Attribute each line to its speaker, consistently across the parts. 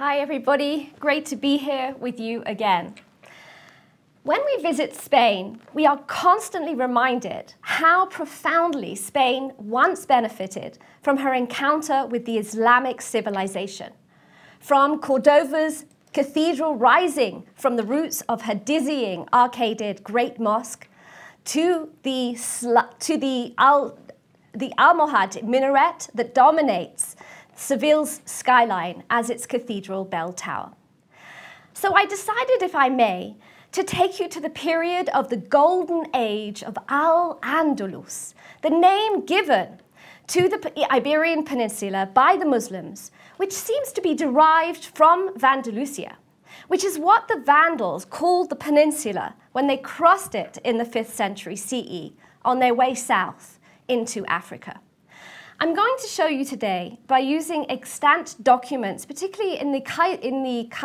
Speaker 1: Hi everybody, great to be here with you again. When we visit Spain, we are constantly reminded how profoundly Spain once benefited from her encounter with the Islamic civilization. From Cordova's cathedral rising from the roots of her dizzying arcaded great mosque to the Almohad minaret that dominates Seville's skyline as its cathedral bell tower. So I decided, if I may, to take you to the period of the golden age of Al-Andalus, the name given to the Iberian Peninsula by the Muslims, which seems to be derived from Vandalusia, which is what the Vandals called the peninsula when they crossed it in the 5th century CE on their way south into Africa. I'm going to show you today, by using extant documents, particularly in the Cairo-Geniza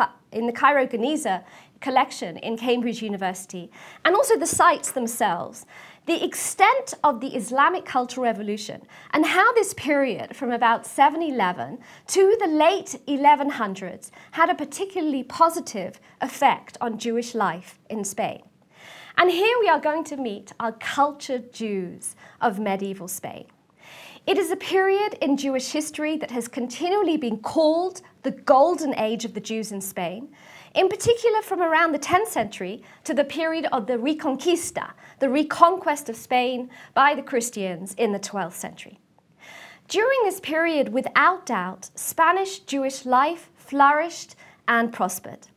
Speaker 1: collection in Cambridge University, and also the sites themselves, the extent of the Islamic cultural revolution and how this period from about 711 to the late 1100s had a particularly positive effect on Jewish life in Spain. And here we are going to meet our cultured Jews of medieval Spain. It is a period in Jewish history that has continually been called the golden age of the Jews in Spain, in particular from around the 10th century to the period of the reconquista, the reconquest of Spain by the Christians in the 12th century. During this period, without doubt, Spanish Jewish life flourished and prospered.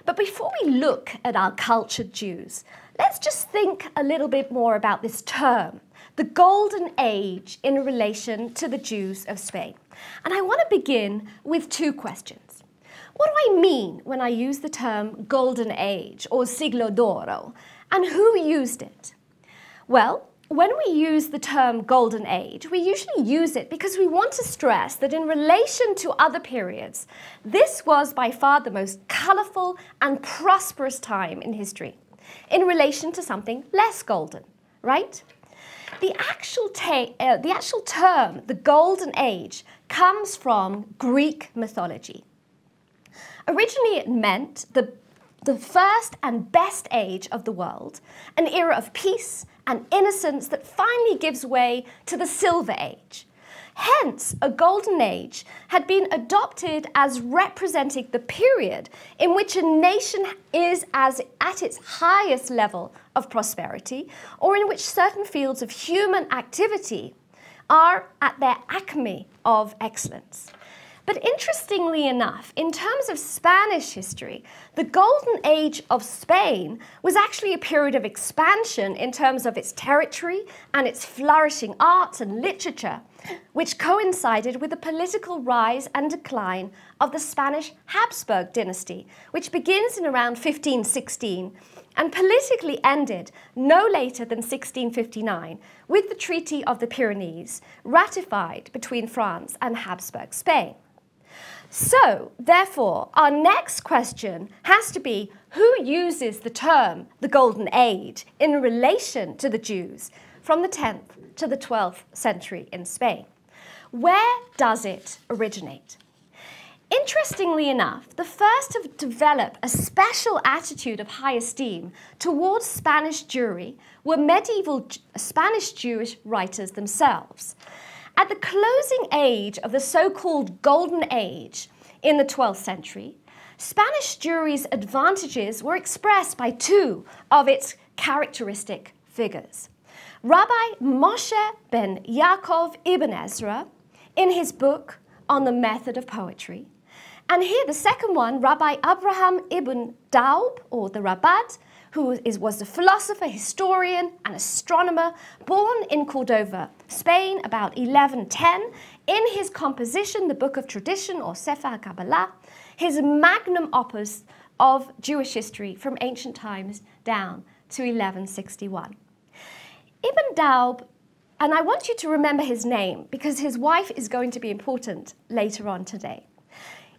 Speaker 1: But before we look at our cultured Jews, let's just think a little bit more about this term, the Golden Age, in relation to the Jews of Spain. And I want to begin with two questions. What do I mean when I use the term Golden Age or Siglo d'Oro, and who used it? Well, when we use the term Golden Age, we usually use it because we want to stress that in relation to other periods, this was by far the most colourful and prosperous time in history, in relation to something less golden, right? The actual term, the Golden Age, comes from Greek mythology. Originally, it meant the first and best age of the world, an era of peace and innocence that finally gives way to the Silver Age. Hence, a golden age had been adopted as representing the period in which a nation is at its highest level of prosperity, or in which certain fields of human activity are at their acme of excellence. But interestingly enough, in terms of Spanish history, the Golden Age of Spain was actually a period of expansion in terms of its territory and its flourishing arts and literature, which coincided with the political rise and decline of the Spanish Habsburg dynasty, which begins in around 1516 and politically ended no later than 1659 with the Treaty of the Pyrenees, ratified between France and Habsburg Spain. So, therefore, our next question has to be, who uses the term the Golden Age in relation to the Jews from the 10th to the 12th century in Spain? Where does it originate? Interestingly enough, the first to develop a special attitude of high esteem towards Spanish Jewry were medieval Spanish Jewish writers themselves. At the closing age of the so-called Golden Age in the 12th century, Spanish Jewry's advantages were expressed by two of its characteristic figures. Rabbi Moshe ben Yaakov ibn Ezra, in his book on the method of poetry, and here the second one, Rabbi Abraham ibn Daub, or the Rabbad, who was a philosopher, historian, and astronomer, born in Cordova, Spain, about 1110. In his composition, the Book of Tradition, or Sefer HaKabbalah, his magnum opus of Jewish history from ancient times down to 1161. Ibn Daub, and I want you to remember his name because his wife is going to be important later on today.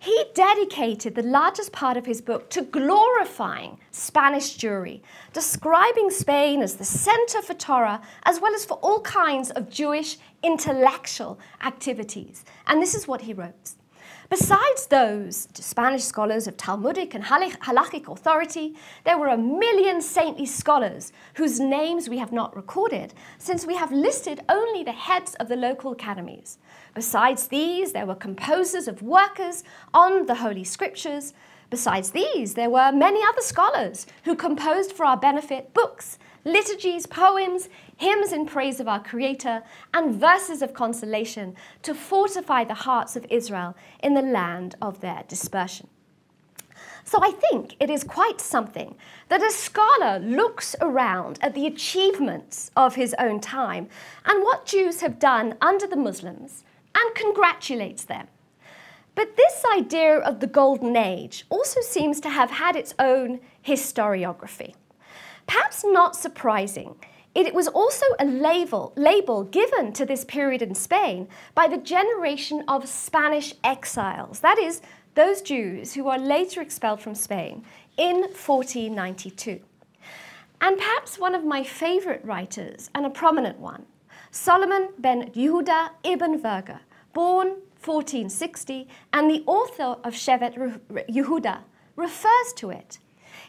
Speaker 1: He dedicated the largest part of his book to glorifying Spanish Jewry, describing Spain as the center for Torah, as well as for all kinds of Jewish intellectual activities. And this is what he wrote. Besides those Spanish scholars of Talmudic and halachic authority, there were 1 million saintly scholars whose names we have not recorded, since we have listed only the heads of the local academies. Besides these, there were composers of workers on the Holy Scriptures. Besides these, there were many other scholars who composed for our benefit books, liturgies, poems, hymns in praise of our Creator, and verses of consolation to fortify the hearts of Israel in the land of their dispersion. So I think it is quite something that a scholar looks around at the achievements of his own time and what Jews have done under the Muslims and congratulates them. But this idea of the Golden Age also seems to have had its own historiography. Perhaps not surprising, it was also a label given to this period in Spain by the generation of Spanish exiles, that is, those Jews who were later expelled from Spain in 1492. And perhaps one of my favorite writers, and a prominent one, Solomon ben Yeudah ibn Verga, born 1460, and the author of Shevet Yehuda, refers to it.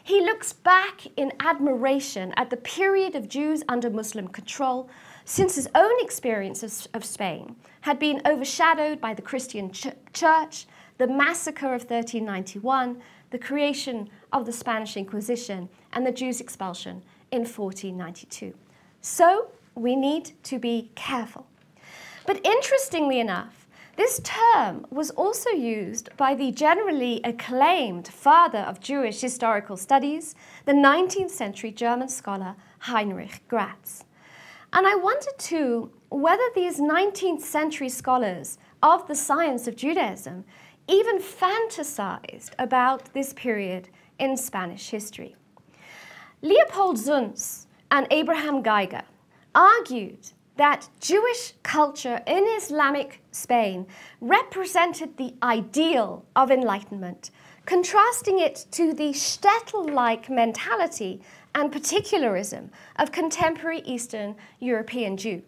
Speaker 1: He looks back in admiration at the period of Jews under Muslim control, since his own experiences of Spain had been overshadowed by the Christian Church, the massacre of 1391, the creation of the Spanish Inquisition, and the Jews' expulsion in 1492. So we need to be careful. But interestingly enough, this term was also used by the generally acclaimed father of Jewish historical studies, the 19th century German scholar Heinrich Graetz. And I wondered too whether these 19th century scholars of the science of Judaism even fantasized about this period in Spanish history. Leopold Zunz and Abraham Geiger argued that Jewish culture in Islamic Spain represented the ideal of enlightenment, contrasting it to the shtetl-like mentality and particularism of contemporary Eastern European Jew.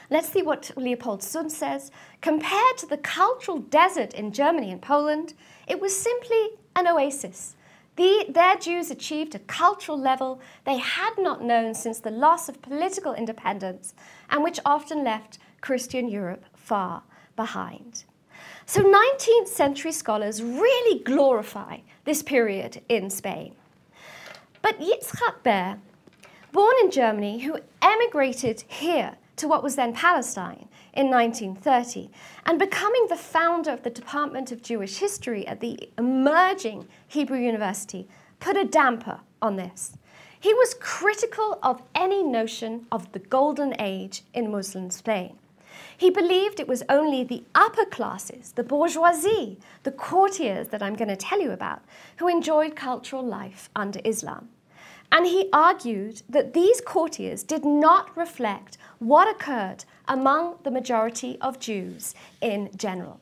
Speaker 1: Let's see what Leopold Zunz says. Compared to the cultural desert in Germany and Poland, it was simply an oasis. Their Jews achieved a cultural level they had not known since the loss of political independence, and which often left Christian Europe far behind. So 19th century scholars really glorify this period in Spain. But Yitzhak Bear, born in Germany, who emigrated here to what was then Palestine in 1930, and becoming the founder of the Department of Jewish History at the emerging Hebrew University, put a damper on this. He was critical of any notion of the Golden Age in Muslim Spain. He believed it was only the upper classes, the bourgeoisie, the courtiers that I'm going to tell you about, who enjoyed cultural life under Islam. And he argued that these courtiers did not reflect what occurred among the majority of Jews in general.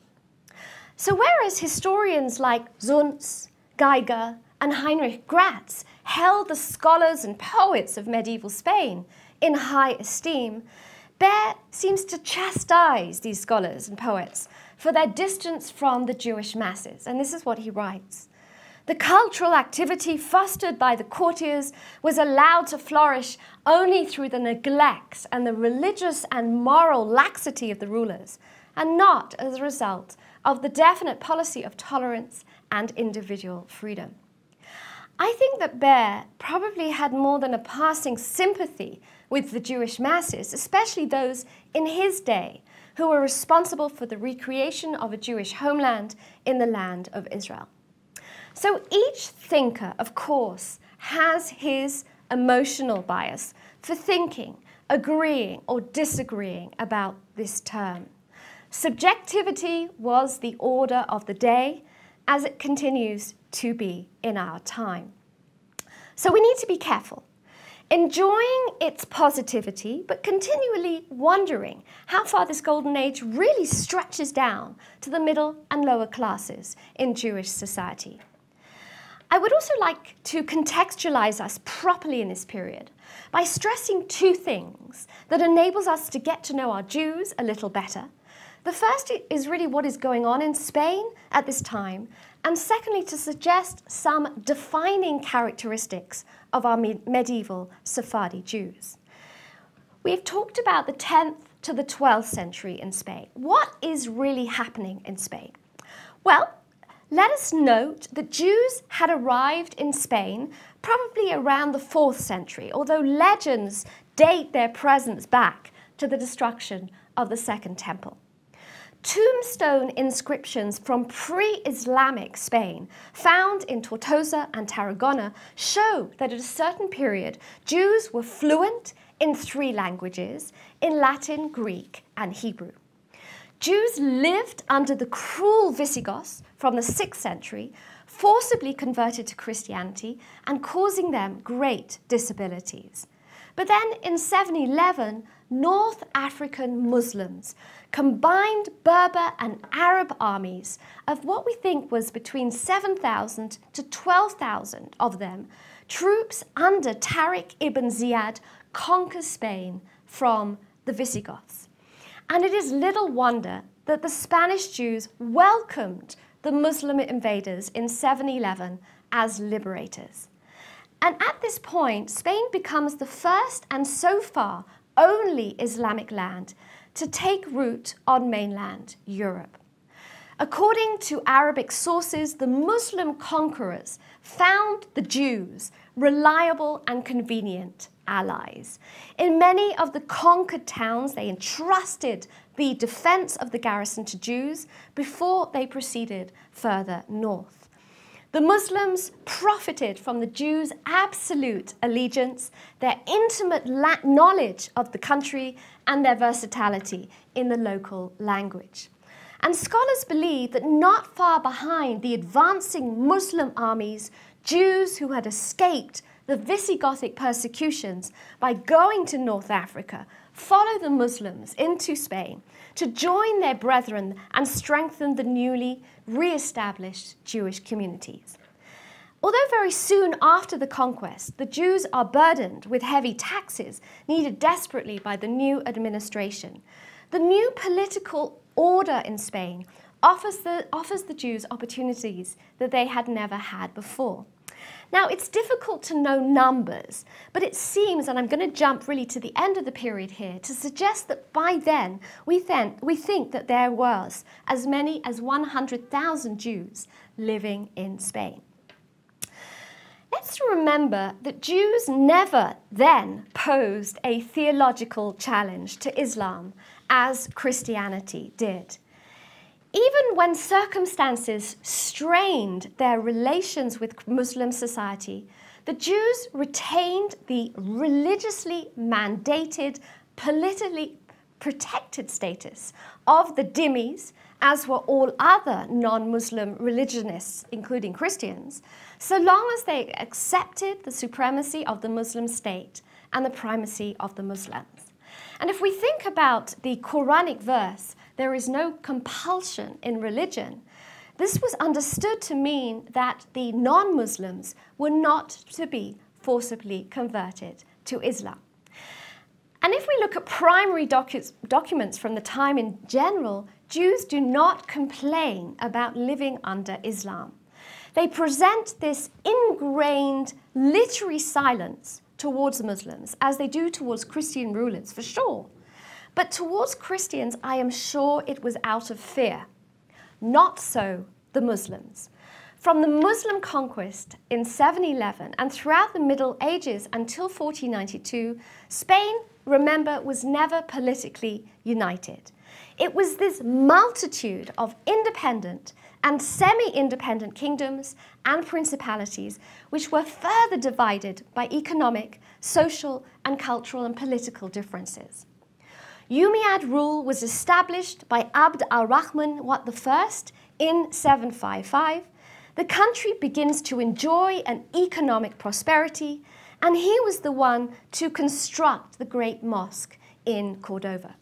Speaker 1: So whereas historians like Zunz, Geiger, and Heinrich Graetz held the scholars and poets of medieval Spain in high esteem, Bear seems to chastise these scholars and poets for their distance from the Jewish masses. And this is what he writes. The cultural activity fostered by the courtiers was allowed to flourish only through the neglect and the religious and moral laxity of the rulers, and not as a result of the definite policy of tolerance and individual freedom. I think that Bear probably had more than a passing sympathy with the Jewish masses, especially those in his day who were responsible for the recreation of a Jewish homeland in the land of Israel. So each thinker, of course, has his emotional bias for thinking, agreeing, or disagreeing about this term. Subjectivity was the order of the day, as it continues to be in our time. So we need to be careful, enjoying its positivity, but continually wondering how far this golden age really stretches down to the middle and lower classes in Jewish society. I would also like to contextualize us properly in this period by stressing two things that enables us to get to know our Jews a little better, The first is really what is going on in Spain at this time, and secondly, to suggest some defining characteristics of our medieval Sephardi Jews. We've talked about the 10th to the 12th century in Spain. What is really happening in Spain? Well, let us note that Jews had arrived in Spain probably around the 4th century, although legends date their presence back to the destruction of the Second Temple. Tombstone inscriptions from pre-Islamic Spain found in Tortosa and Tarragona show that at a certain period Jews were fluent in 3 languages, in Latin, Greek, and Hebrew. Jews lived under the cruel Visigoths from the 6th century, forcibly converted to Christianity and causing them great disabilities. But then in 711, North African Muslims combined Berber and Arab armies of what we think was between 7,000 to 12,000 of them, troops under Tariq ibn Ziyad conquer Spain from the Visigoths. And it is little wonder that the Spanish Jews welcomed the Muslim invaders in 711 as liberators. And at this point, Spain becomes the first and so far only Islamic land to take root on mainland Europe. According to Arabic sources, the Muslim conquerors found the Jews reliable and convenient allies. In many of the conquered towns, they entrusted the defense of the garrison to Jews before they proceeded further north. The Muslims profited from the Jews' absolute allegiance, their intimate knowledge of the country, and their versatility in the local language. And scholars believe that not far behind the advancing Muslim armies, Jews who had escaped the Visigothic persecutions by going to North Africa follow the Muslims into Spain to join their brethren and strengthen the newly re-established Jewish communities. Although very soon after the conquest, the Jews are burdened with heavy taxes needed desperately by the new administration, the new political order in Spain offers the Jews opportunities that they had never had before. Now, it's difficult to know numbers, but it seems, and I'm going to jump really to the end of the period here, to suggest that by then we think that there was as many as 100,000 Jews living in Spain. Let's remember that Jews never then posed a theological challenge to Islam as Christianity did. Even when circumstances strained their relations with Muslim society, the Jews retained the religiously mandated, politically protected status of the dhimmis, as were all other non-Muslim religionists, including Christians, so long as they accepted the supremacy of the Muslim state and the primacy of the Muslims. And if we think about the Quranic verse, there is no compulsion in religion, this was understood to mean that the non-Muslims were not to be forcibly converted to Islam. And if we look at primary documents from the time in general, Jews do not complain about living under Islam. They present this ingrained literary silence towards Muslims, as they do towards Christian rulers, for sure. But towards Christians, I am sure it was out of fear. Not so the Muslims. From the Muslim conquest in 711 and throughout the Middle Ages until 1492, Spain, remember, was never politically united. It was this multitude of independent and semi-independent kingdoms and principalities which were further divided by economic, social, and cultural and political differences. Umayyad rule was established by Abd al-Rahman I in 755. The country begins to enjoy an economic prosperity, and he was the one to construct the great mosque in Cordova.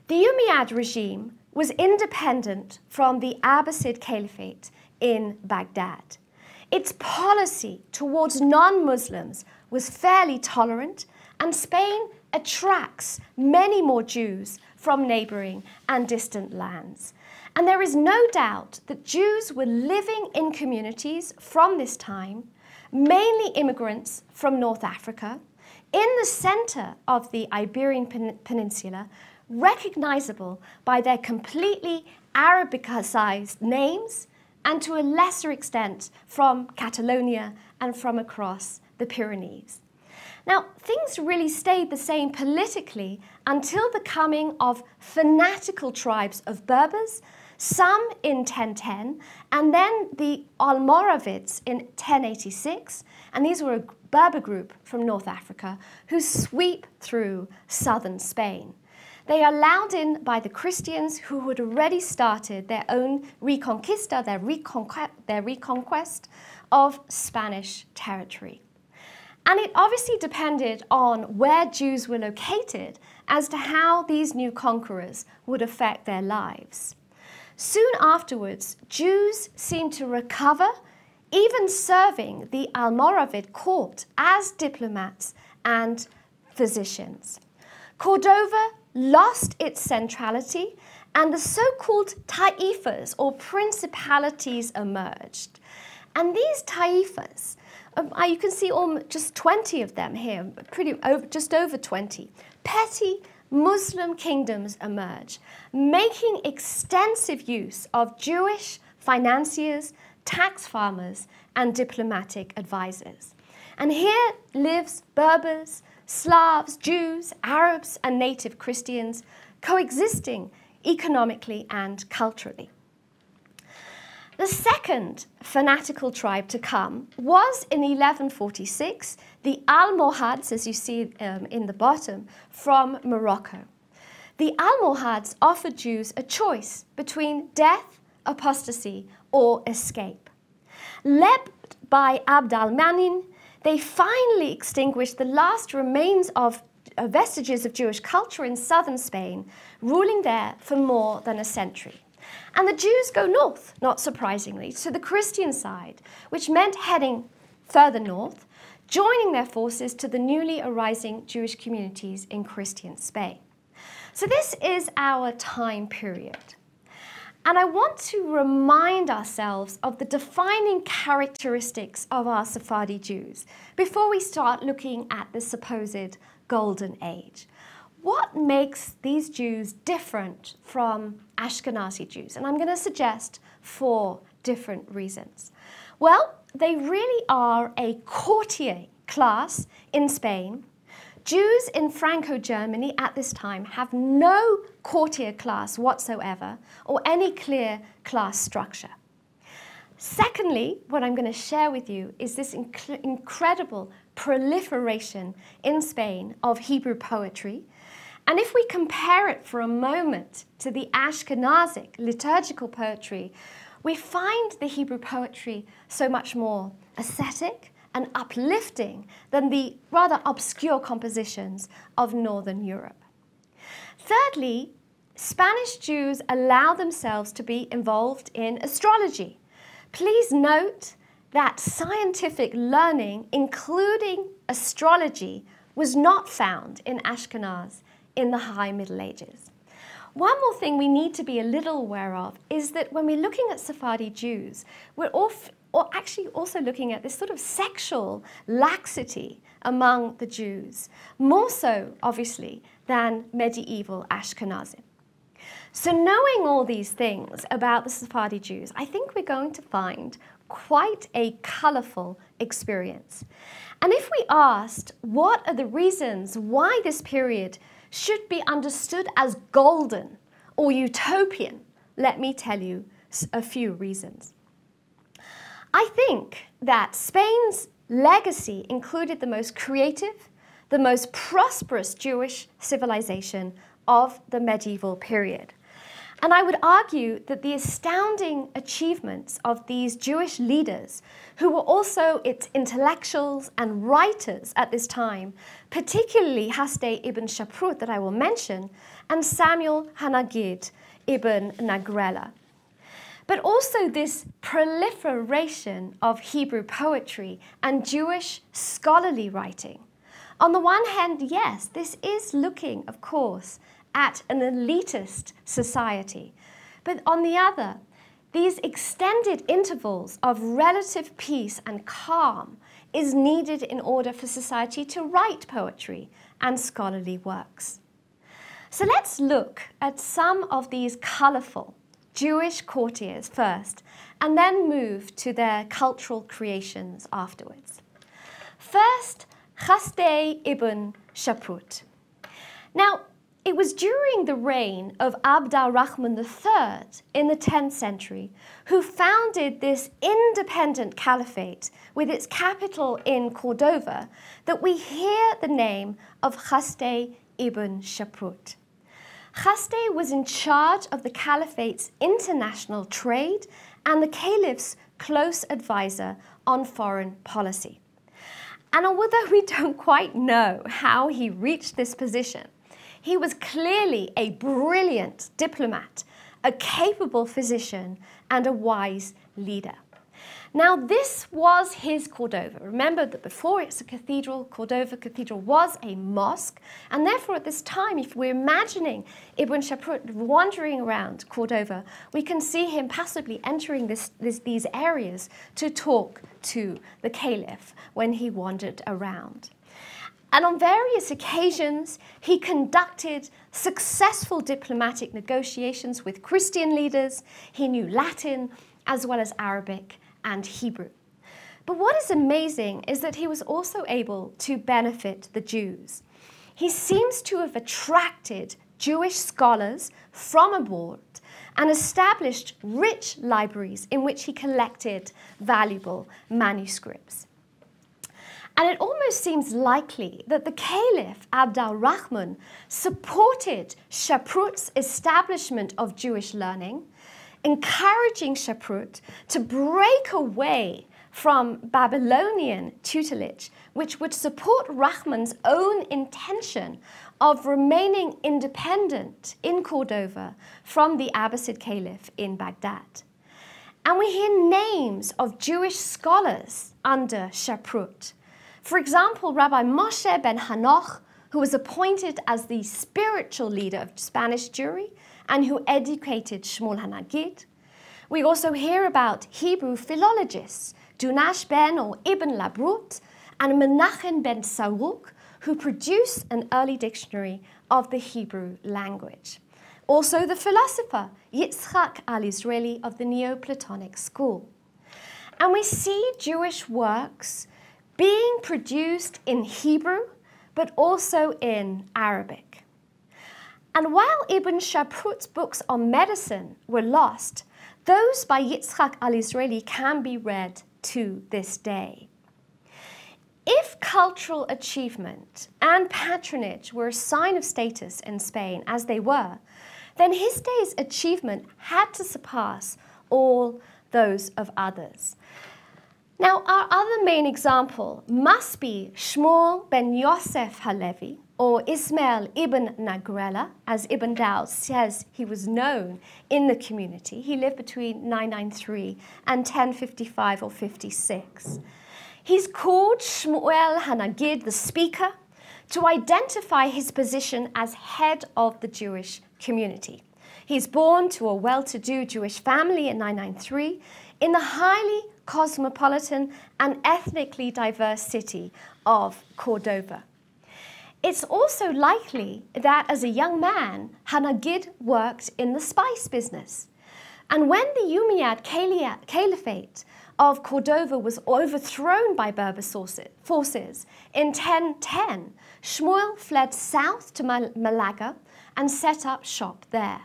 Speaker 1: The Umayyad regime was independent from the Abbasid Caliphate in Baghdad. Its policy towards non-Muslims was fairly tolerant, and Spain attracts many more Jews from neighboring and distant lands. And there is no doubt that Jews were living in communities from this time, mainly immigrants from North Africa, in the center of the Iberian Peninsula, recognizable by their completely Arabicized names, and to a lesser extent from Catalonia and from across the Pyrenees. Now, things really stayed the same politically until the coming of fanatical tribes of Berbers, some in 1010, and then the Almoravids in 1086, and these were a Berber group from North Africa who sweep through southern Spain. They are allowed in by the Christians who had already started their own reconquista, their reconquest of Spanish territory. And it obviously depended on where Jews were located as to how these new conquerors would affect their lives. Soon afterwards, Jews seemed to recover, even serving the Almoravid court as diplomats and physicians. Cordova lost its centrality, and the so-called Taifas, or principalities, emerged. And these Taifas, you can see just 20 of them here, just over 20, petty Muslim kingdoms emerge, making extensive use of Jewish financiers, tax farmers, and diplomatic advisors. And here lives Berbers, Slavs, Jews, Arabs, and native Christians coexisting economically and culturally. The second fanatical tribe to come was in 1146, the Almohads, as you see in the bottom, from Morocco. The Almohads offered Jews a choice between death, apostasy, or escape. Led by Abd al-Manin, they finally extinguished the last remains of vestiges of Jewish culture in southern Spain, ruling there for more than a century. And the Jews go north, not surprisingly, to the Christian side, which meant heading further north, joining their forces to the newly arising Jewish communities in Christian Spain. So this is our time period. And I want to remind ourselves of the defining characteristics of our Sephardi Jews before we start looking at the supposed Golden Age. What makes these Jews different from Ashkenazi Jews? And I'm going to suggest 4 different reasons. Well, they really are a courtier class in Spain. Jews in Franco-Germany at this time have no courtier class whatsoever or any clear class structure. Secondly, what I'm going to share with you is this incredible proliferation in Spain of Hebrew poetry. And if we compare it for a moment to the Ashkenazic liturgical poetry, we find the Hebrew poetry so much more ascetic and uplifting than the rather obscure compositions of Northern Europe. Thirdly, Spanish Jews allow themselves to be involved in astrology. Please note that scientific learning, including astrology, was not found in Ashkenaz in the High Middle Ages. One more thing we need to be a little aware of is that when we're looking at Sephardi Jews, we're actually also looking at this sort of sexual laxity among the Jews, more so, obviously, than medieval Ashkenazim. So knowing all these things about the Sephardi Jews, I think we're going to find quite a colorful experience. And if we asked what are the reasons why this period should be understood as golden or utopian, let me tell you a few reasons. I think that Spain's legacy included the most creative, the most prosperous Jewish civilization of the medieval period. And I would argue that the astounding achievements of these Jewish leaders, who were also its intellectuals and writers at this time, particularly Khaste ibn Chaput that I will mention, and Samuel Hanagid ibn Nagrela. But also this proliferation of Hebrew poetry and Jewish scholarly writing On the one hand, yes, this is looking, of course, at an elitist society. But on the other, these extended intervals of relative peace and calm is needed in order for society to write poetry and scholarly works. So let's look at some of these colourful Jewish courtiers first, and then move to their cultural creations afterwards. First, Khaste ibn Chaput. Now, it was during the reign of Abd al-Rahman III in the 10th century who founded this independent caliphate with its capital in Cordova that we hear the name of Khaste ibn Chaput. Khaste was in charge of the caliphate's international trade and the caliph's close advisor on foreign policy. And although we don't quite know how he reached this position, he was clearly a brilliant diplomat, a capable physician, and a wise leader. Now, this was his Cordova. Remember that before it's a cathedral, Cordova Cathedral was a mosque, and therefore at this time, if we're imagining Ibn Chaput wandering around Cordova, we can see him possibly entering these areas to talk to the caliph when he wandered around. And on various occasions, he conducted successful diplomatic negotiations with Christian leaders. He knew Latin as well as Arabic and Hebrew. But what is amazing is that he was also able to benefit the Jews. He seems to have attracted Jewish scholars from abroad and established rich libraries in which he collected valuable manuscripts. And it almost seems likely that the Caliph Abd al-Rahman supported Chaput's establishment of Jewish learning, encouraging Chaput to break away from Babylonian tutelage, which would support Rahman's own intention of remaining independent in Cordova from the Abbasid Caliph in Baghdad. And we hear names of Jewish scholars under Chaput. For example, Rabbi Moshe ben Hanoch, who was appointed as the spiritual leader of Spanish Jewry and who educated Shmuel HaNagid. We also hear about Hebrew philologists, Dunash ben or Ibn Labrut and Menachem ben Saruk, who produced an early dictionary of the Hebrew language. Also the philosopher Yitzhak al-Israeli of the Neoplatonic school. And we see Jewish works being produced in Hebrew, but also in Arabic. And while Ibn Chaput's books on medicine were lost, those by Yitzhak al-Israeli can be read to this day. If cultural achievement and patronage were a sign of status in Spain, as they were, then his day's achievement had to surpass all those of others. Now, our other main example must be Shmuel ben Yosef HaLevi, or Ismail ibn Nagrela, as Ibn Dawud says he was known in the community. He lived between 993 and 1055 or 56. He's called Shmuel HaNagid, the speaker, to identify his position as head of the Jewish community. He's born to a well-to-do Jewish family in 993 in the highly cosmopolitan and ethnically diverse city of Cordova. It's also likely that as a young man, HaNagid worked in the spice business. And when the Umayyad Caliphate of Cordova was overthrown by Berber forces in 1010, Shmuel fled south to Malaga and set up shop there.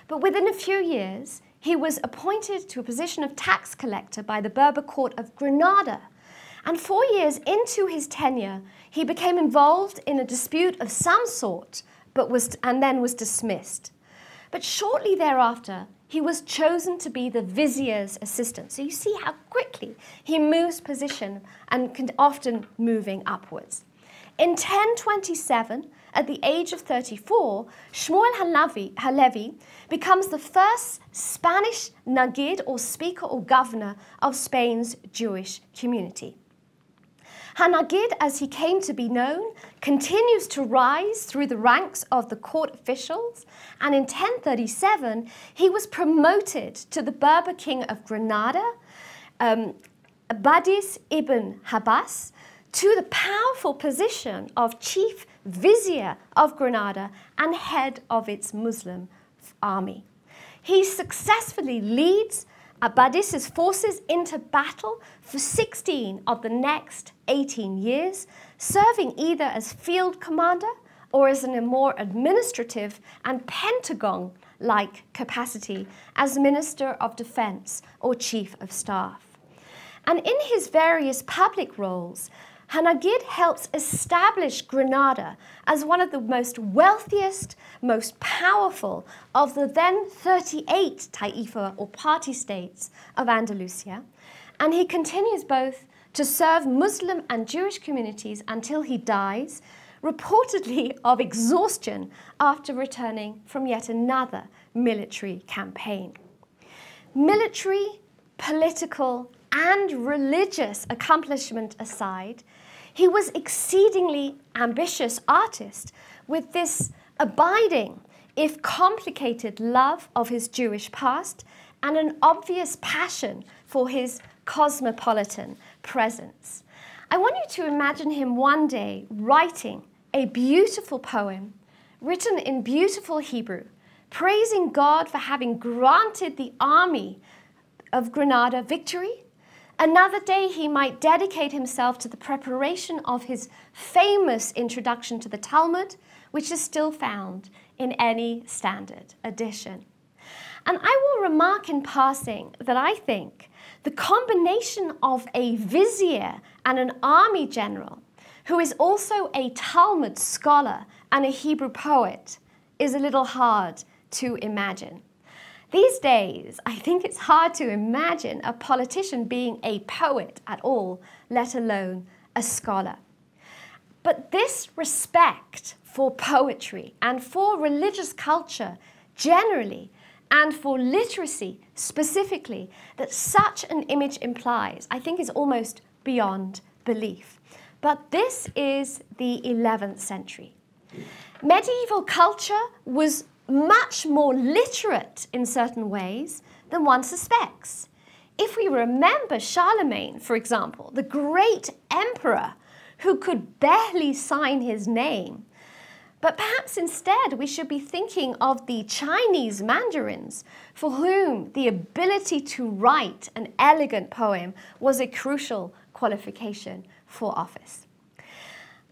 Speaker 1: But within a few years, he was appointed to a position of tax collector by the Berber court of Granada. And 4 years into his tenure, he became involved in a dispute of some sort, and then was dismissed. But shortly thereafter, he was chosen to be the Viziers' assistant. So you see how quickly he moves position and often moving upwards. In 1027, at the age of 34, Shmuel HaLevi becomes the first Spanish Nagid or speaker or governor of Spain's Jewish community. Hanagid, as he came to be known, continues to rise through the ranks of the court officials, and in 1037 he was promoted to the Berber king of Granada, Khaste ibn Chaput, to the powerful position of chief vizier of Granada and head of its Muslim army. He successfully leads Khaste's forces into battle for 16 of the next 18 years, serving either as field commander or as in a more administrative and Pentagon-like capacity as Minister of Defense or Chief of Staff. And in his various public roles, Hanagid helps establish Granada as one of the most wealthiest, most powerful of the then 38 Taifa or party states of Andalusia, and he continues both to serve Muslim and Jewish communities until he dies, reportedly of exhaustion after returning from yet another military campaign. Military, political, and religious accomplishment aside, he was exceedingly ambitious artist with this abiding, if complicated, love of his Jewish past and an obvious passion for his cosmopolitan presence. I want you to imagine him one day writing a beautiful poem written in beautiful Hebrew, praising God for having granted the army of Granada victory. Another day he might dedicate himself to the preparation of his famous introduction to the Talmud, which is still found in any standard edition. And I will remark in passing that I think the combination of a vizier and an army general, who is also a Talmud scholar and a Hebrew poet, is a little hard to imagine. These days, I think it's hard to imagine a politician being a poet at all, let alone a scholar. But this respect for poetry and for religious culture generally, and for literacy specifically, that such an image implies, I think is almost beyond belief. But this is the 11th century. Medieval culture was much more literate in certain ways than one suspects. If we remember Charlemagne, for example, the great emperor who could barely sign his name, but perhaps instead we should be thinking of the Chinese mandarins for whom the ability to write an elegant poem was a crucial qualification for office.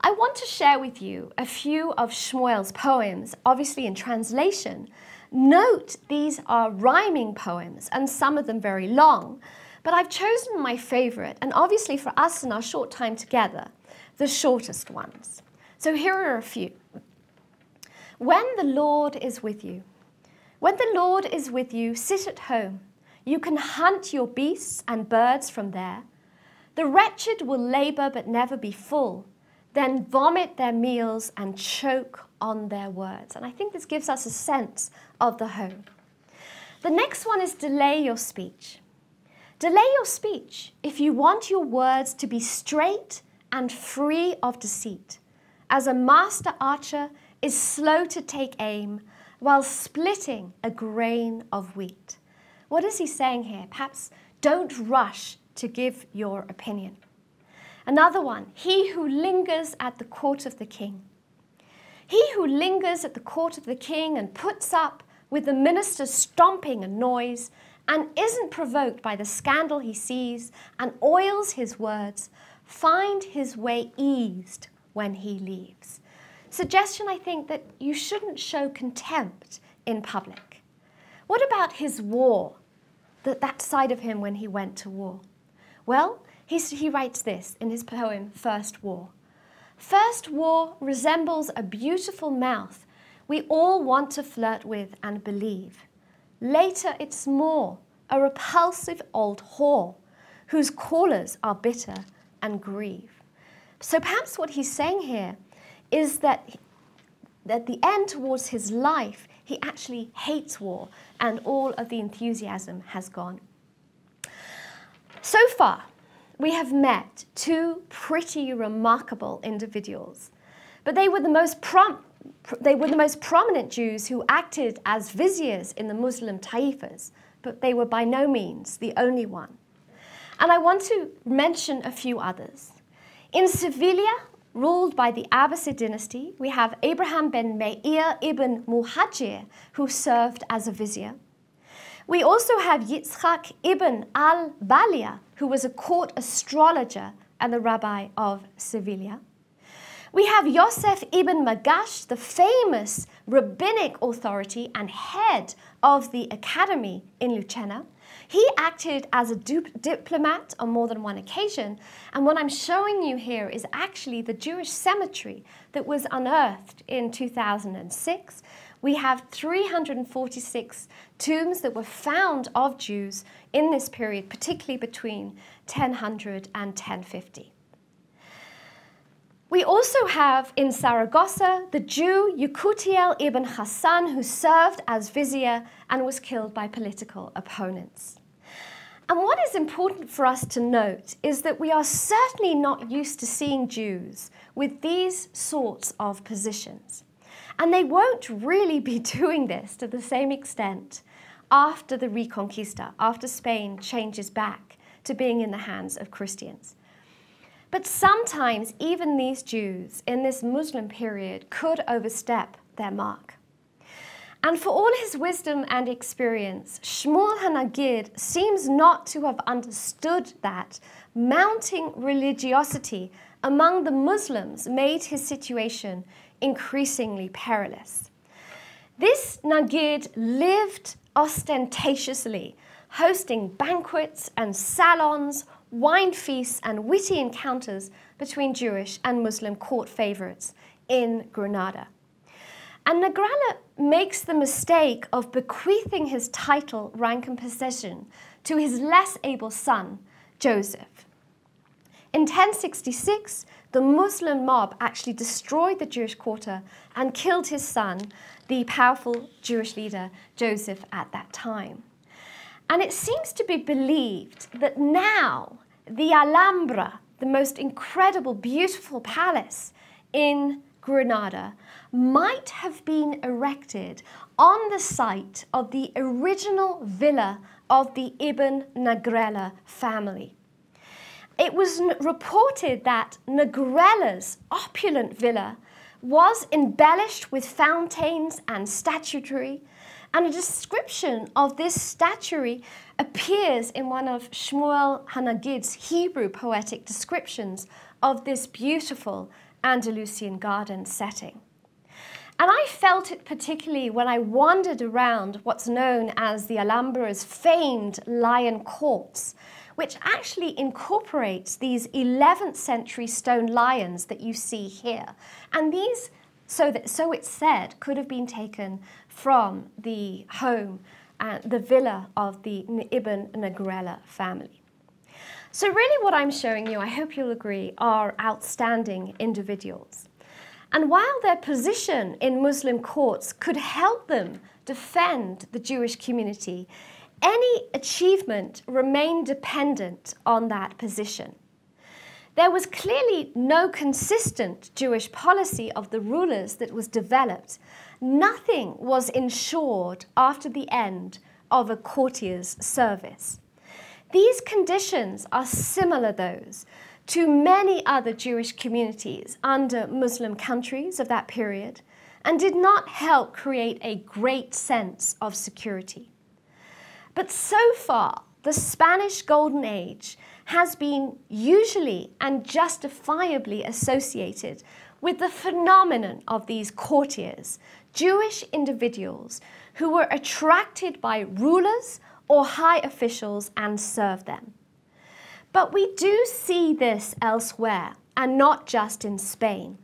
Speaker 1: I want to share with you a few of Shmuel's poems, obviously in translation. Note these are rhyming poems, and some of them very long, but I've chosen my favorite, and obviously for us in our short time together, the shortest ones. So here are a few. When the Lord is with you. When the Lord is with you, sit at home. You can hunt your beasts and birds from there. The wretched will labor but never be full, then vomit their meals and choke on their words. And I think this gives us a sense of the home. The next one is delay your speech. Delay your speech if you want your words to be straight and free of deceit, as a master archer is slow to take aim while splitting a grain of wheat. What is he saying here? Perhaps don't rush to give your opinion. Another one, he who lingers at the court of the king. He who lingers at the court of the king and puts up with the minister stomping a noise and isn't provoked by the scandal he sees and oils his words, find his way eased when he leaves. Suggestion, I think, that you shouldn't show contempt in public. What about his war, that side of him when he went to war? Well, he writes this in his poem, First War. First war resembles a beautiful mouth we all want to flirt with and believe. Later it's more a repulsive old whore whose callers are bitter and grieve. So perhaps what he's saying here is that at the end towards his life, he actually hates war and all of the enthusiasm has gone. So far, we have met two pretty remarkable individuals, but they were the most prominent Jews who acted as viziers in the Muslim Taifas, but they were by no means the only one. And I want to mention a few others. In Sevilla, ruled by the Abbasid dynasty, we have Abraham ben Meir ibn Muhajir, who served as a vizier. We also have Yitzhak ibn al-Balia, who was a court astrologer and the rabbi of Sevilla. We have Yosef ibn Magash, the famous rabbinic authority and head of the academy in Lucena. He acted as a diplomat on more than one occasion, and what I'm showing you here is actually the Jewish cemetery that was unearthed in 2006. We have 346 tombs that were found of Jews in this period, particularly between 1000 and 1050. We also have in Saragossa the Jew Yekutiel ibn Hassan, who served as vizier and was killed by political opponents. And what is important for us to note is that we are certainly not used to seeing Jews with these sorts of positions. And they won't really be doing this to the same extent after the reconquista, after Spain changes back to being in the hands of Christians. But sometimes even these Jews in this Muslim period could overstep their mark. And for all his wisdom and experience, Shmuel HaNagid seems not to have understood that mounting religiosity among the Muslims made his situation increasingly perilous. This Nagid lived ostentatiously, hosting banquets and salons, wine feasts and witty encounters between Jewish and Muslim court favorites in Granada. And Nagrala makes the mistake of bequeathing his title, rank and possession to his less able son, Joseph. In 1066, the Muslim mob actually destroyed the Jewish quarter and killed his son, the powerful Jewish leader, Joseph, at that time. And it seems to be believed that now the Alhambra, the most incredible, beautiful palace in Granada, might have been erected on the site of the original villa of the Ibn Nagrela family. It was reported that Nagrela's opulent villa was embellished with fountains and statuary, and a description of this statuary appears in one of Shmuel HaNagid's Hebrew poetic descriptions of this beautiful Andalusian garden setting. And I felt it particularly when I wandered around what's known as the Alhambra's famed lion courts, which actually incorporates these 11th century stone lions that you see here. And these, so it's said, could have been taken from the home, the villa of the Ibn Nagrela family. So really what I'm showing you, I hope you'll agree, are outstanding individuals. And while their position in Muslim courts could help them defend the Jewish community, any achievement remained dependent on that position. There was clearly no consistent Jewish policy of the rulers that was developed. Nothing was ensured after the end of a courtier's service. These conditions are similar, those, to many other Jewish communities under Muslim countries of that period, and did not help create a great sense of security. But so far, the Spanish Golden Age has been usually and justifiably associated with the phenomenon of these courtiers, Jewish individuals who were attracted by rulers or high officials and served them. But we do see this elsewhere, and not just in Spain.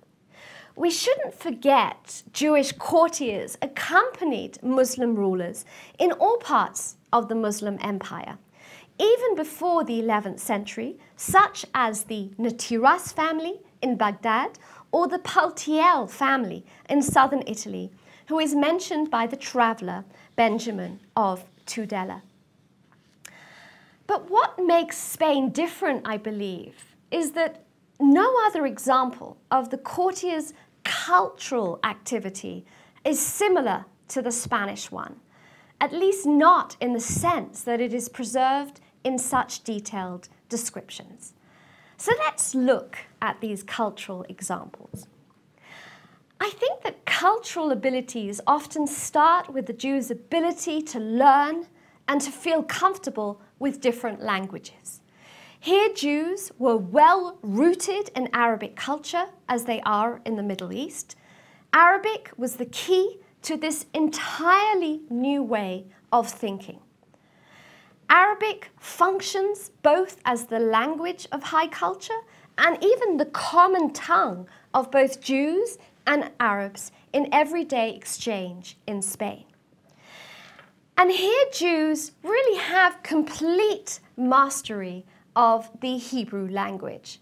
Speaker 1: We shouldn't forget Jewish courtiers accompanied Muslim rulers in all parts of the Muslim empire. Even before the 11th century, such as the Natiras family in Baghdad or the Paltiel family in southern Italy, who is mentioned by the traveller Benjamin of Tudela. But what makes Spain different, I believe, is that no other example of the courtiers' cultural activity is similar to the Spanish one, at least not in the sense that it is preserved in such detailed descriptions. So let's look at these cultural examples. I think that cultural abilities often start with the Jews' ability to learn and to feel comfortable with different languages. Here, Jews were well rooted in Arabic culture, as they are in the Middle East. Arabic was the key to this entirely new way of thinking. Arabic functions both as the language of high culture and even the common tongue of both Jews and Arabs in everyday exchange in Spain. And here Jews really have complete mastery of the Hebrew language.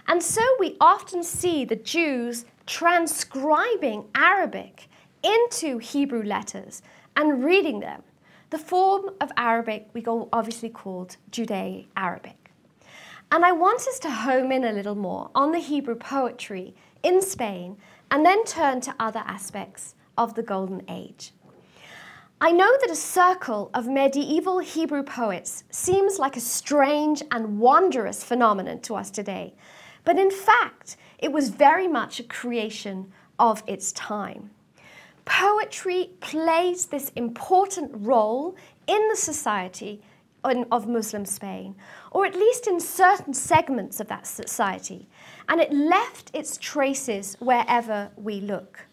Speaker 1: And so we often see the Jews transcribing Arabic into Hebrew letters and reading them, the form of Arabic we obviously called Judeo-Arabic. And I want us to home in a little more on the Hebrew poetry in Spain and then turn to other aspects of the Golden Age. I know that a circle of medieval Hebrew poets seems like a strange and wondrous phenomenon to us today, but in fact, it was very much a creation of its time. Poetry plays this important role in the society of Muslim Spain, or at least in certain segments of that society, and it left its traces wherever we look.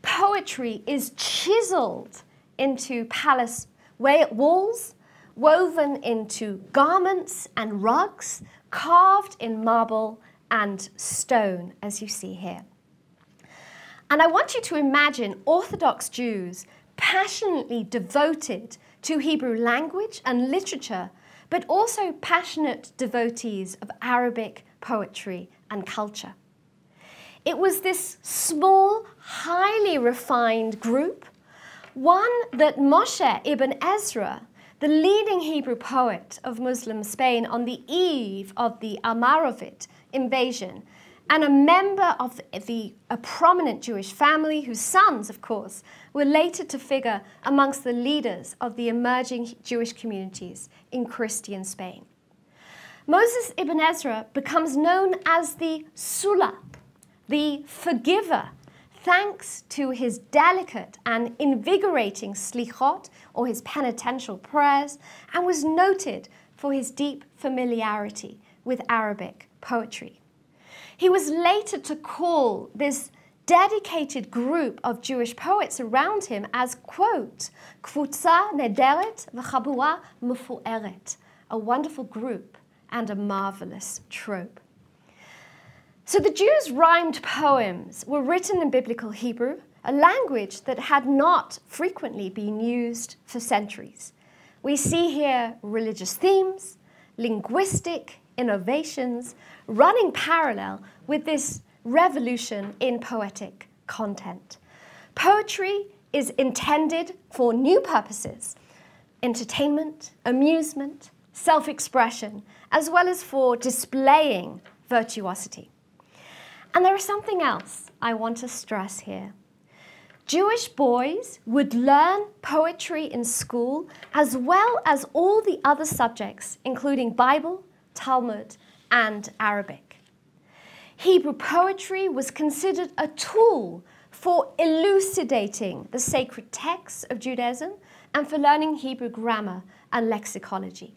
Speaker 1: Poetry is chiseled into palace walls, woven into garments and rugs, carved in marble and stone, as you see here. And I want you to imagine Orthodox Jews passionately devoted to Hebrew language and literature, but also passionate devotees of Arabic poetry and culture. It was this small, highly refined group, one that Moshe ibn Ezra, the leading Hebrew poet of Muslim Spain on the eve of the Almoravid invasion, and a member of a prominent Jewish family whose sons, of course, were later to figure amongst the leaders of the emerging Jewish communities in Christian Spain. Moses ibn Ezra becomes known as the Sula, the forgiver, thanks to his delicate and invigorating slichot, or his penitential prayers, and was noted for his deep familiarity with Arabic poetry. He was later to call this dedicated group of Jewish poets around him as, quote, "Kvutza nederet v'chabura mufueret," a wonderful group and a marvelous trope. So the Jews' rhymed poems were written in Biblical Hebrew, a language that had not frequently been used for centuries. We see here religious themes, linguistic innovations, running parallel with this revolution in poetic content. Poetry is intended for new purposes: entertainment, amusement, self-expression, as well as for displaying virtuosity. And there is something else I want to stress here. Jewish boys would learn poetry in school as well as all the other subjects, including Bible, Talmud, and Arabic. Hebrew poetry was considered a tool for elucidating the sacred texts of Judaism and for learning Hebrew grammar and lexicology.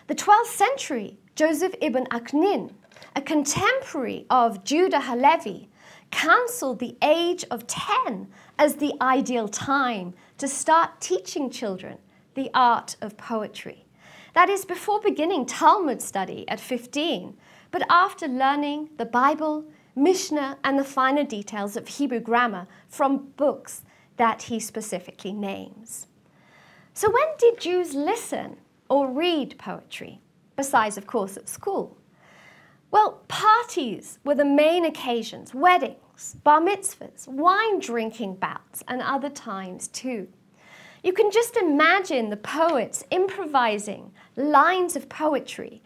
Speaker 1: The 12th century, Joseph ibn Aknin, a contemporary of Yeudah Levi, counseled the age of 10 as the ideal time to start teaching children the art of poetry. That is, before beginning Talmud study at 15, but after learning the Bible, Mishnah, and the finer details of Hebrew grammar from books that he specifically names. So when did Jews listen or read poetry, besides, of course, at school? Well, parties were the main occasions, weddings, bar mitzvahs, wine drinking bouts, and other times too. You can just imagine the poets improvising lines of poetry,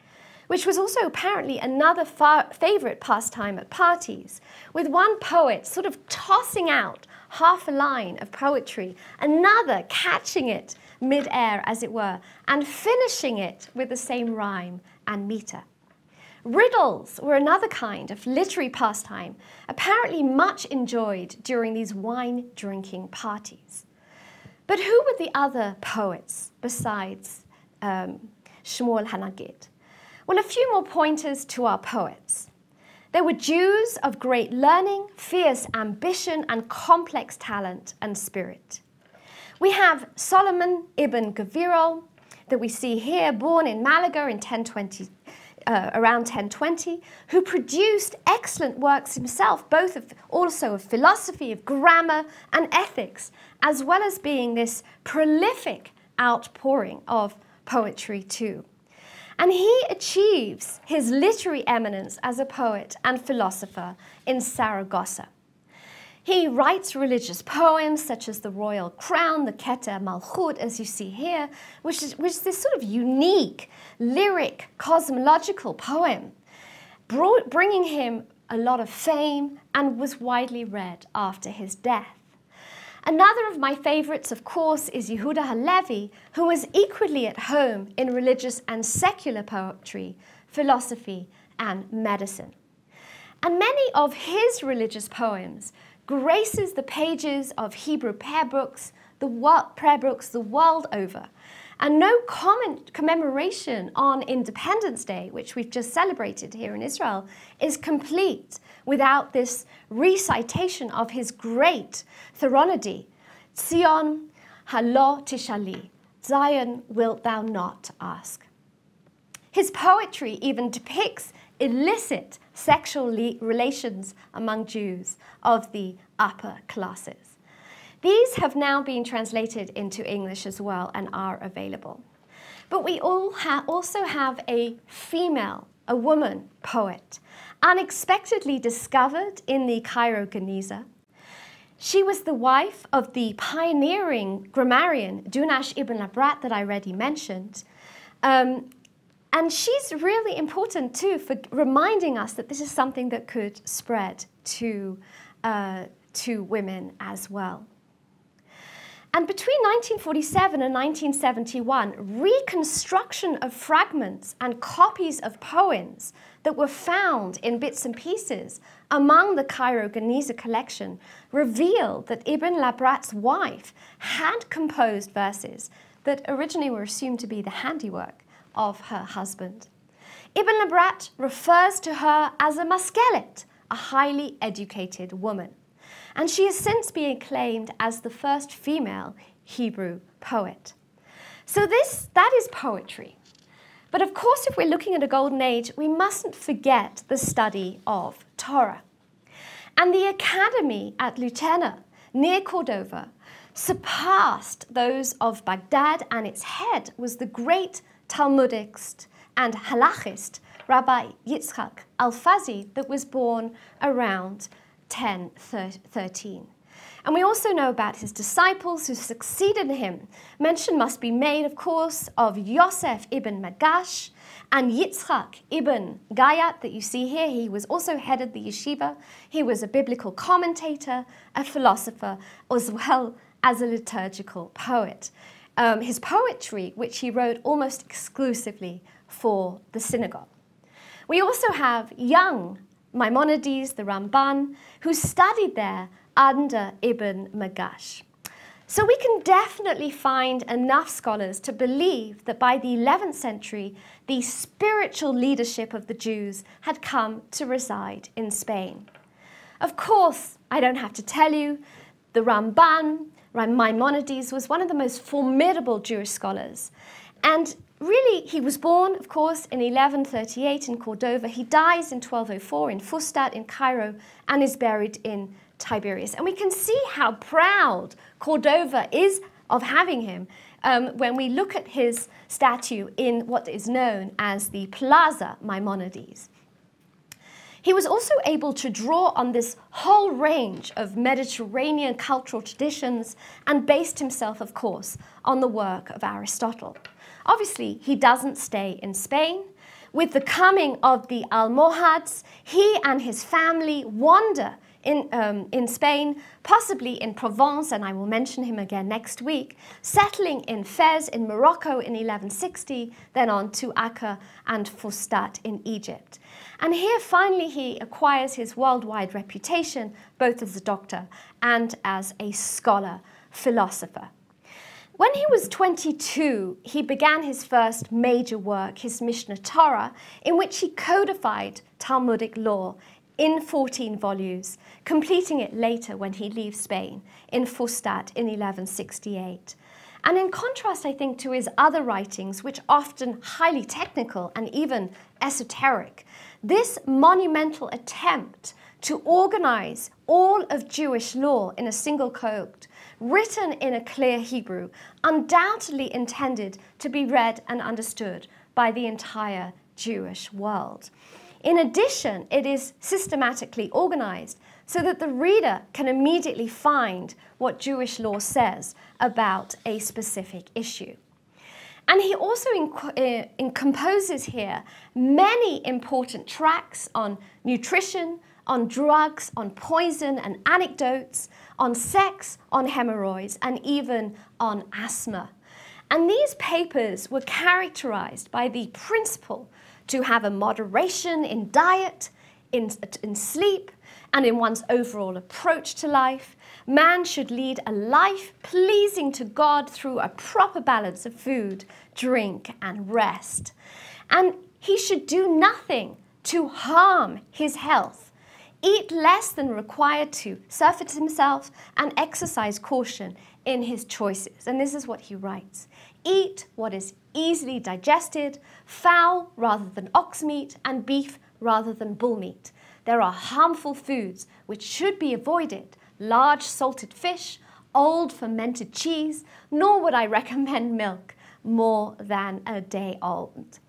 Speaker 1: which was also apparently another favorite pastime at parties, with one poet sort of tossing out half a line of poetry, another catching it mid-air, as it were, and finishing it with the same rhyme and meter. Riddles were another kind of literary pastime, apparently much enjoyed during these wine-drinking parties. But who were the other poets besides Shmuel Hanagid? Well, a few more pointers to our poets. They were Jews of great learning, fierce ambition, and complex talent and spirit. We have Solomon ibn Gaviro, that we see here, born in Malaga in around 1020, who produced excellent works himself, also of philosophy, of grammar, and ethics, as well as being this prolific outpouring of poetry too. And he achieves his literary eminence as a poet and philosopher in Saragossa. He writes religious poems such as the Royal Crown, the Keter Malchut, as you see here, which is this sort of unique, lyric, cosmological poem, bringing him a lot of fame and was widely read after his death. Another of my favorites, of course, is Yeudah HaLevi, who was equally at home in religious and secular poetry, philosophy, and medicine. And many of his religious poems graces the pages of Hebrew prayer books the world over. And no commemoration on Independence Day, which we've just celebrated here in Israel, is complete without this recitation of his great Theronody, Zion halo tishali, Zion wilt thou not ask. His poetry even depicts illicit sexual relations among Jews of the upper classes. These have now been translated into English as well and are available. But we also have a woman poet, unexpectedly discovered in the Cairo Geniza. She was the wife of the pioneering grammarian Dunash ibn Labrat that I already mentioned. And she's really important too for reminding us that this is something that could spread to women as well. And between 1947 and 1971, reconstruction of fragments and copies of poems that were found in bits and pieces among the Cairo Geniza collection revealed that Ibn Labrat's wife had composed verses that originally were assumed to be the handiwork of her husband. Ibn Labrat refers to her as a maskelet, a highly educated woman. And she has since been acclaimed as the first female Hebrew poet. So that is poetry. But of course, if we're looking at a golden age, we mustn't forget the study of Torah. And the academy at Lucena, near Cordova, surpassed those of Baghdad, and its head was the great Talmudist and halachist Rabbi Yitzhak Alfazi, that was born around 1013. And we also know about his disciples who succeeded him. Mention must be made, of course, of Yosef ibn Magash and Yitzhak ibn Gayat that you see here. He was also head of the yeshiva. He was a biblical commentator, a philosopher, as well as a liturgical poet. His poetry, which he wrote almost exclusively for the synagogue. We also have young Maimonides, the Ramban, who studied there under Ibn Magash. So we can definitely find enough scholars to believe that by the 11th century, the spiritual leadership of the Jews had come to reside in Spain. Of course, I don't have to tell you, the Ramban Maimonides was one of the most formidable Jewish scholars. And really, he was born, of course, in 1138 in Cordova. He dies in 1204 in Fustat in Cairo and is buried in Tiberias. And we can see how proud Cordova is of having him when we look at his statue in what is known as the Plaza Maimonides. He was also able to draw on this whole range of Mediterranean cultural traditions and based himself, of course, on the work of Aristotle. Obviously, he doesn't stay in Spain. With the coming of the Almohads, he and his family wander in Spain, possibly in Provence, and I will mention him again next week, settling in Fez in Morocco in 1160, then on to Acre and Fustat in Egypt. And here finally he acquires his worldwide reputation, both as a doctor and as a scholar, philosopher. When he was 22, he began his first major work, his Mishneh Torah, in which he codified Talmudic law in 14 volumes, completing it later when he leaves Spain in Fustat in 1168. And in contrast, I think, to his other writings, which are often highly technical and even esoteric, this monumental attempt to organize all of Jewish law in a single code, written in a clear Hebrew, undoubtedly intended to be read and understood by the entire Jewish world. In addition, it is systematically organized so that the reader can immediately find what Jewish law says about a specific issue. And he also composes here many important tracts on nutrition, on drugs, on poison and anecdotes, on sex, on hemorrhoids, and even on asthma. And these papers were characterized by the principle to have a moderation in diet, in sleep, and in one's overall approach to life. Man should lead a life pleasing to God through a proper balance of food, drink, and rest. And he should do nothing to harm his health, eat less than required to surfeit himself, and exercise caution in his choices. And this is what he writes: eat what is easily digested, fowl rather than ox meat, and beef rather than bull meat. There are harmful foods which should be avoided: large salted fish, old fermented cheese, nor would I recommend milk more than a day old.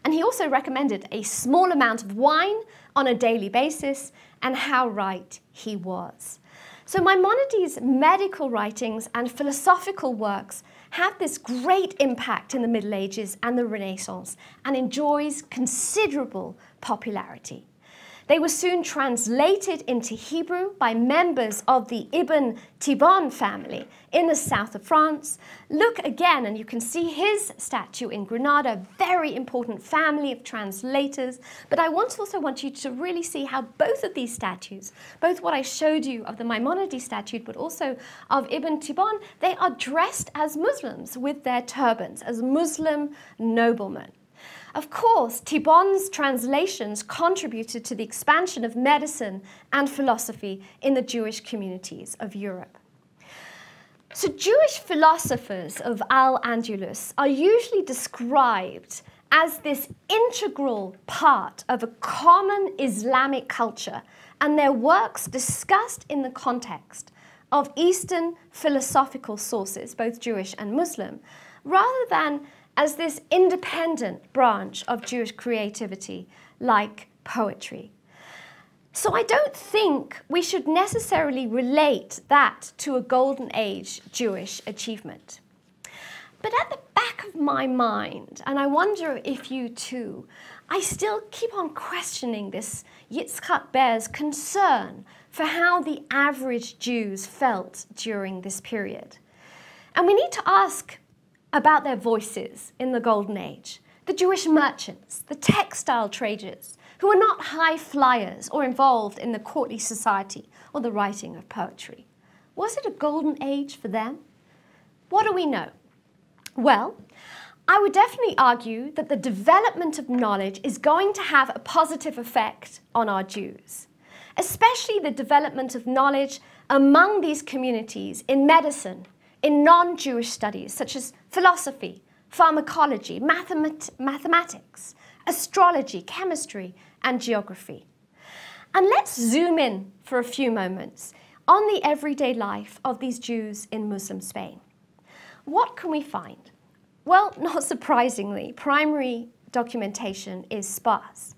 Speaker 1: And he also recommended a small amount of wine on a daily basis, and how right he was. So Maimonides' medical writings and philosophical works have this great impact in the Middle Ages and the Renaissance, and enjoys considerable popularity. They were soon translated into Hebrew by members of the Ibn Tibbon family in the south of France. Look again, and you can see his statue in Granada, a very important family of translators. But I also want you to really see how both of these statues, both what I showed you of the Maimonides statue, but also of Ibn Tibbon, they are dressed as Muslims with their turbans, as Muslim noblemen. Of course, Tibbon's translations contributed to the expansion of medicine and philosophy in the Jewish communities of Europe. So Jewish philosophers of Al-Andalus are usually described as this integral part of a common Islamic culture, and their works discussed in the context of Eastern philosophical sources, both Jewish and Muslim, rather than as this independent branch of Jewish creativity, like poetry. So I don't think we should necessarily relate that to a Golden Age Jewish achievement. But at the back of my mind, and I wonder if you too, I still keep on questioning this Yitzhak Bear's concern for how the average Jews felt during this period. And we need to ask about their voices in the Golden Age, the Jewish merchants, the textile traders, who were not high flyers or involved in the courtly society or the writing of poetry. Was it a golden age for them? What do we know? Well, I would definitely argue that the development of knowledge is going to have a positive effect on our Jews, especially the development of knowledge among these communities in medicine, in non-Jewish studies such as philosophy, pharmacology, mathematics, astrology, chemistry, and geography. And let's zoom in for a few moments on the everyday life of these Jews in Muslim Spain. What can we find? Well, not surprisingly, primary documentation is sparse.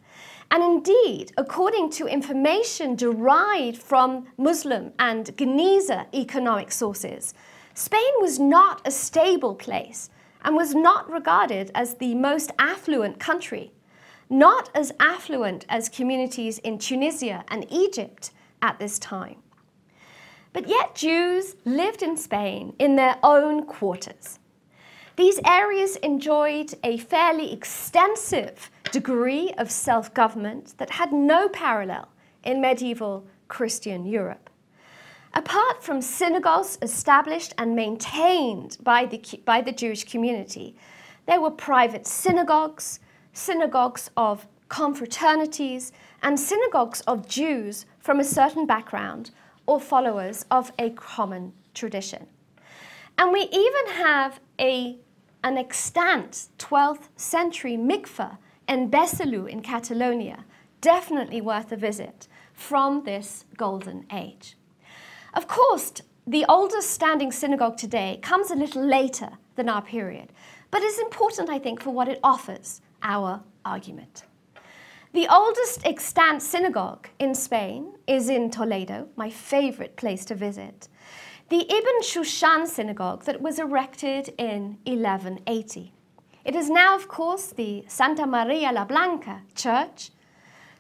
Speaker 1: And indeed, according to information derived from Muslim and Geniza economic sources, Spain was not a stable place and was not regarded as the most affluent country, not as affluent as communities in Tunisia and Egypt at this time. But yet Jews lived in Spain in their own quarters. These areas enjoyed a fairly extensive degree of self-government that had no parallel in medieval Christian Europe. Apart from synagogues established and maintained by the Jewish community, there were private synagogues, synagogues of confraternities, and synagogues of Jews from a certain background or followers of a common tradition. And we even have an extant 12th century mikveh in Besalú in Catalonia, definitely worth a visit, from this golden age. Of course, the oldest standing synagogue today comes a little later than our period, but is important, I think, for what it offers our argument. The oldest extant synagogue in Spain is in Toledo, my favorite place to visit. The Ibn Shushan synagogue that was erected in 1180. It is now, of course, the Santa Maria la Blanca church.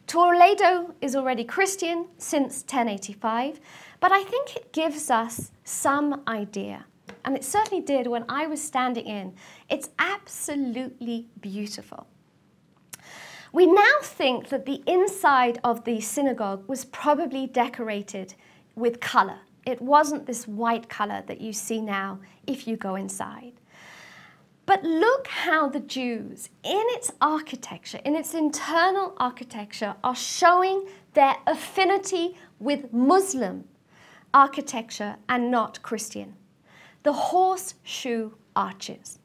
Speaker 1: Toledo is already Christian since 1085, but I think it gives us some idea, and it certainly did when I was standing in. It's absolutely beautiful. We now think that the inside of the synagogue was probably decorated with color. It wasn't this white color that you see now if you go inside. But look how the Jews, in its architecture, in its internal architecture, are showing their affinity with Muslim architecture and not Christian. The horseshoe arches.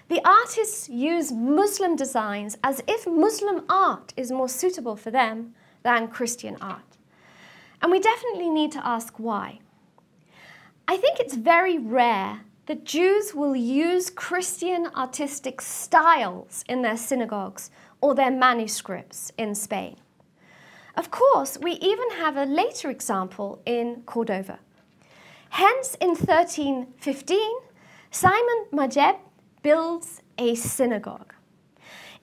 Speaker 1: The artists use Muslim designs as if Muslim art is more suitable for them than Christian art. And we definitely need to ask why. I think it's very rare that Jews will use Christian artistic styles in their synagogues or their manuscripts in Spain. Of course, we even have a later example in Cordova. Hence, in 1315, Simon Mageb builds a synagogue.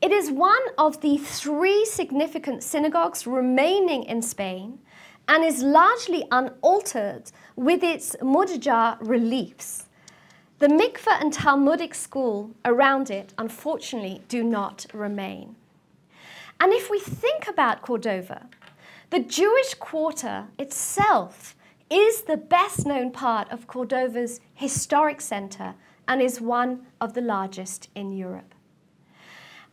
Speaker 1: It is one of the 3 significant synagogues remaining in Spain and is largely unaltered with its mudjar reliefs. The mikveh and Talmudic school around it, unfortunately, do not remain. And if we think about Cordova, the Jewish quarter itself is the best known part of Cordova's historic center and is one of the largest in Europe.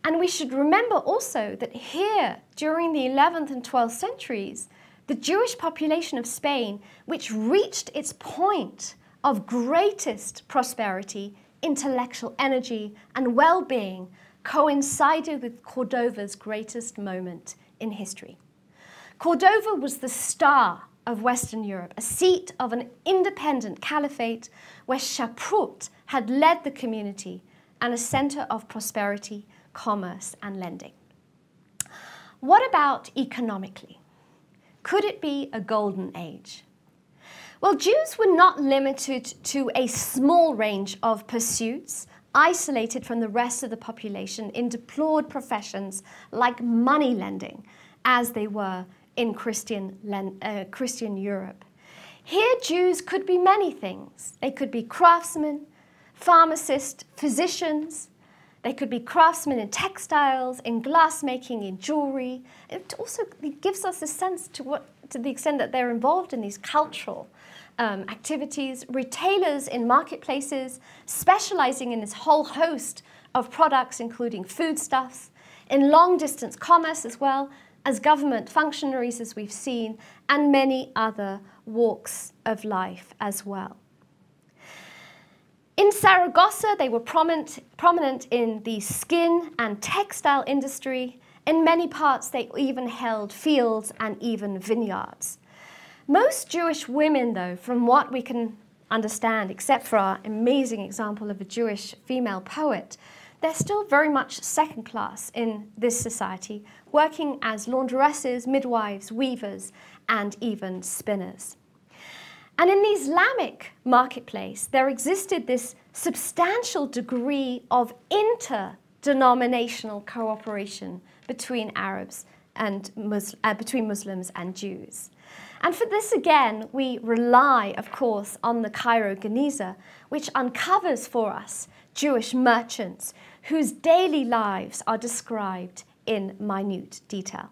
Speaker 1: And we should remember also that here, during the 11th and 12th centuries, the Jewish population of Spain, which reached its point of greatest prosperity, intellectual energy, and well-being, coincided with Cordova's greatest moment in history. Cordova was the star of Western Europe, a seat of an independent caliphate where Chaput had led the community and a center of prosperity, commerce, and lending. What about economically? Could it be a golden age? Well, Jews were not limited to a small range of pursuits, isolated from the rest of the population in deplored professions like money lending, as they were in Christian Europe. Here, Jews could be many things. They could be craftsmen, pharmacists, physicians. They could be craftsmen in textiles, in glassmaking, in jewelry. It also gives us a sense to the extent that they're involved in these cultural activities. Retailers in marketplaces, specializing in this whole host of products, including foodstuffs, in long-distance commerce as well, as government functionaries, as we've seen, and many other walks of life as well. In Saragossa, they were prominent in the skin and textile industry. In many parts, they even held fields and even vineyards. Most Jewish women, though, from what we can understand, except for our amazing example of a Jewish female poet, they're still very much second class in this society, working as laundresses, midwives, weavers, and even spinners. And in the Islamic marketplace, there existed this substantial degree of interdenominational cooperation between Arabs and between Muslims and Jews. And for this, again, we rely, of course, on the Cairo Geniza, which uncovers for us Jewish merchants whose daily lives are described in minute detail.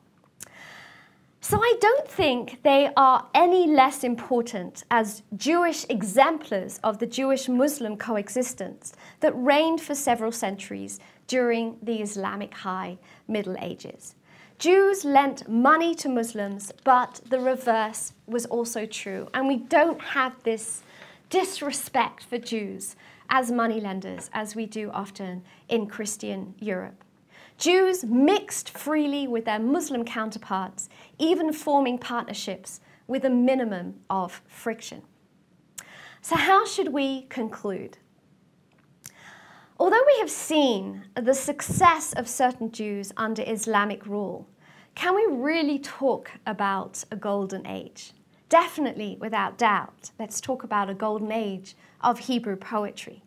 Speaker 1: So I don't think they are any less important as Jewish exemplars of the Jewish-Muslim coexistence that reigned for several centuries during the Islamic High Middle Ages. Jews lent money to Muslims, but the reverse was also true. And we don't have this disrespect for Jews as moneylenders as we do often in Christian Europe. Jews mixed freely with their Muslim counterparts, even forming partnerships with a minimum of friction. So how should we conclude? Although we have seen the success of certain Jews under Islamic rule, can we really talk about a golden age? Definitely, without doubt, let's talk about a golden age of Hebrew poetry.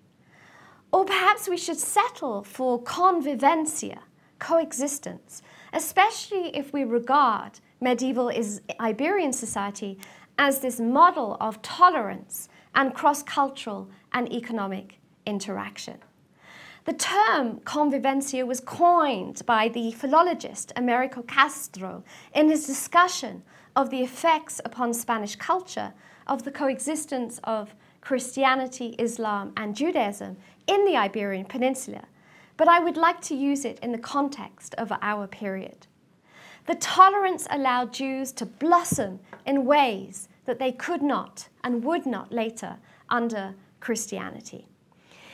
Speaker 1: Or perhaps we should settle for convivencia, coexistence, especially if we regard medieval Iberian society as this model of tolerance and cross-cultural and economic interaction. The term convivencia was coined by the philologist Americo Castro in his discussion of the effects upon Spanish culture of the coexistence of Christianity, Islam, and Judaism in the Iberian Peninsula, but I would like to use it in the context of our period. The tolerance allowed Jews to blossom in ways that they could not and would not later under Christianity.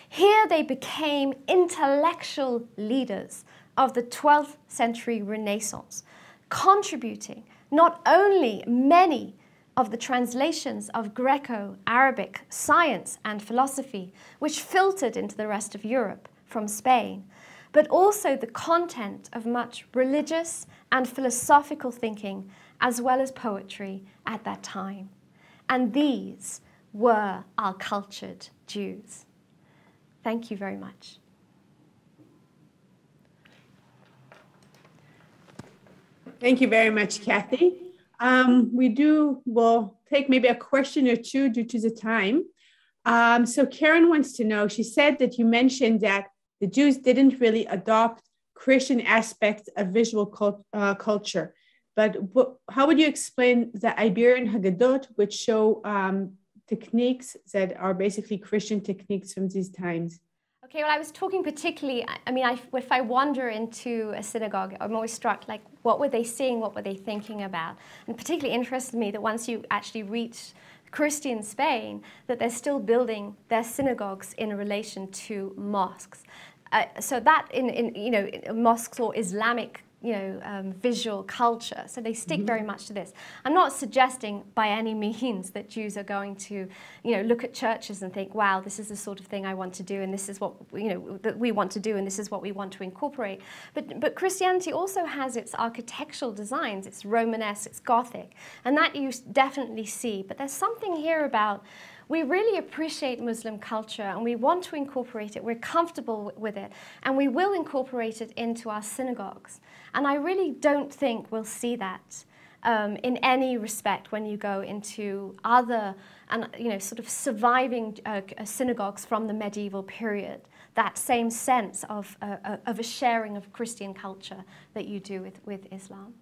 Speaker 1: Here they became intellectual leaders of the 12th century Renaissance, contributing not only many of the translations of Greco-Arabic science and philosophy, which filtered into the rest of Europe from Spain, but also the content of much religious and philosophical thinking, as well as poetry at that time. And these were our cultured Jews. Thank you very much.
Speaker 2: Thank you very much, Kathy. We'll take maybe a question or two due to the time. So Karen wants to know, she said that you mentioned that the Jews didn't really adopt Christian aspects of visual culture, but how would you explain the Iberian Haggadot, which show techniques that are basically Christian techniques from these times?
Speaker 1: Okay, well, I was talking particularly, if I wander into a synagogue, I'm always struck, like, what were they seeing, what were they thinking about? And particularly interested me that once you actually reach Christian Spain, that they're still building their synagogues in relation to mosques. So that in mosques or Islamic visual culture. So they stick very much to this. I'm not suggesting by any means that Jews are going to, look at churches and think, wow, this is the sort of thing I want to do, and this is what, that we want to do, and this is what we want to incorporate. But Christianity also has its architectural designs, its Romanesque, its Gothic, and that you definitely see. But there's something here about, we really appreciate Muslim culture and we want to incorporate it, we're comfortable with it, and we will incorporate it into our synagogues. And I really don't think we'll see that in any respect when you go into other sort of surviving synagogues from the medieval period, that same sense of a sharing of Christian culture that you do with Islam.